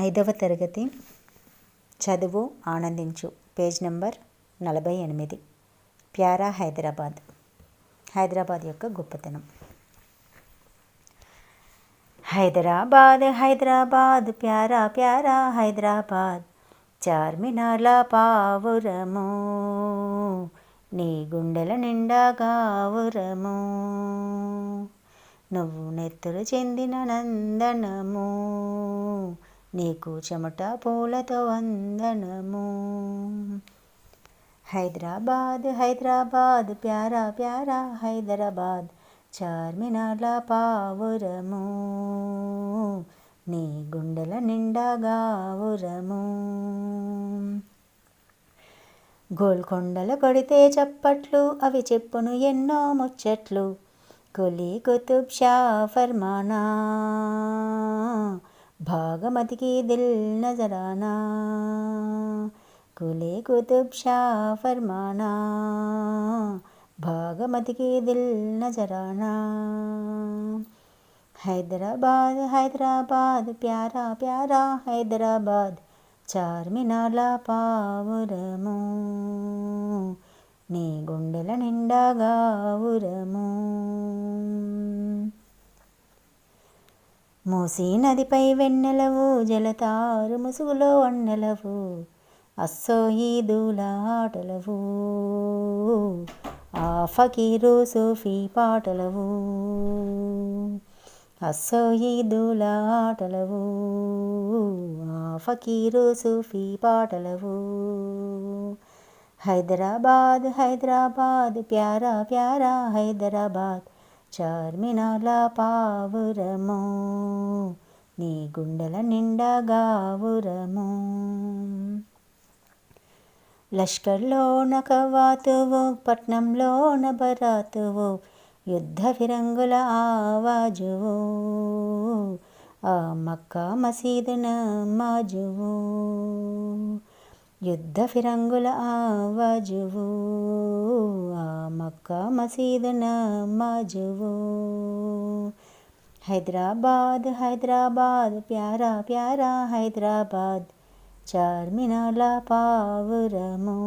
5వ తరగతి చదువు ఆనందించు పేజ్ నెంబర్ 48. ప్యారా హైదరాబాద్ యొక్క గొప్పతనం. హైదరాబాద్ హైదరాబాద్ ప్యారా ప్యారా హైదరాబాద్, చార్మినార్ల పావురము, నీ గుండెల నిండా గావురము, నువ్వు నెత్తురు చెందిన నందనము, నీకు చెమట పూలతో వందనము. హైదరాబాద్ హైదరాబాద్ ప్యారా ప్యారా హైదరాబాద్, చార్మినార్ల పావురము, నీ గుండెల నిండా గావురము. గోల్కొండలు కొడితే చప్పట్లు, అవి చెప్పును ఎన్నో ముచ్చట్లు, కులీ కుతుబ్ షా ఫర్మానా, భాగమతికి దిల్ నజరానా, కులీ కుతుబ్ షా ఫర్మానా, భాగమతికి దిల్ నజరానా. హైదరాబాద్ హైదరాబాద్ ప్యారా ప్యారా హైదరాబాద్, చార్మినార్ల పావురము, నీ గుండెల నిండా గావురము. మూసీ నదిపై వెన్నెలవు, జలతారు ముసుగులో వన్నెలవు, అస్సోయీదుల ఆటలవు, ఆ ఫకీరు సూఫీ పాటలవు, అస్సోయీదుల ఆటలవు, ఆ ఫకీరు సూఫీ పాటలవు. హైదరాబాద్ హైదరాబాద్ ప్యారా ప్యారా హైదరాబాద్, చార్మినార్ల పావురము, నీ గుండెల నిండా గావురము. లష్కర్లోన కవాతువు, పట్నంలోన బరాతువు, యుద్ధ ఫిరంగుల ఆవాజువు, ఆ మక్కా మసీదు నమాజువు, యుద్ధ ఫిరంగుల ఆవాజువు, ఆ మక్కా మసీదు నమాజువు. హైదరాబాద్ హైదరాబాద్ ప్యారా ప్యారా హైదరాబాద్, చార్మినార్ల పావురము,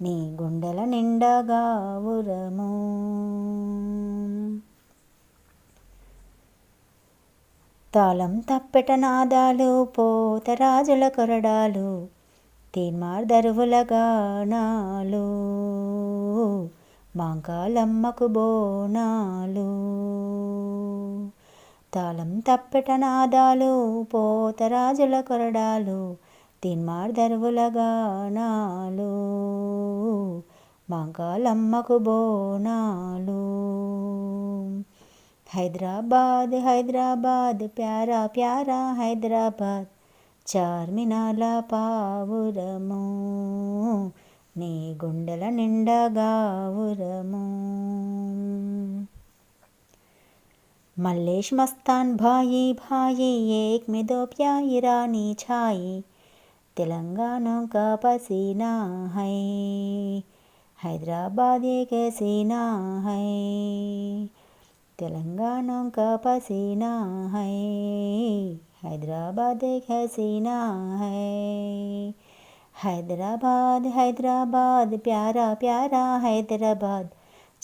నీ గుండెల నిండా గావురము. తాళం తప్పెట నాదాలు, పోతరాజుల కొరడాలు, తీన్మార్ దరువుల గానాలు, మాంకాలమ్మకు బోనాలు. తాళం తప్పెట నాదాలు, పోతరాజుల కొరడాలు, తీన్మార్ దరువుల గానాలు, మాంకాలమ్మకు బోనాలు. హైదరాబాద్ హైదరాబాద్ ప్యారా ప్యారా హైదరాబాద్, చార్మినార్ల పావురము, నీ గుండెల నిండా గావురము. మల్లేష్ మస్తాన్ భాయి భాయి, ఏక్ మే దో ప్యాయి రానీ ఛాయి, తెలంగాణా కా పసీనా హై, హైదరాబాద్ ఏక్ హసీనా హై, తెలంగాణా కా పసీనా హై, హైదరాబాద్ ఏక్ హసీనా హై. హైదరాబాద్ హైదరాబాద్ ప్యారా ప్యారా హైదరాబాద్,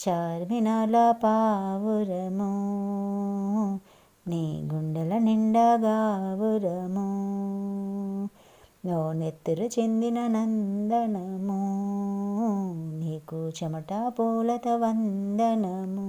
చార్మినార్ల పావురము, నీ గుండెల నిండా గావురము, నో నెత్తురు చెందిన నందనము, నీకు చెమట పూలతో వందనము.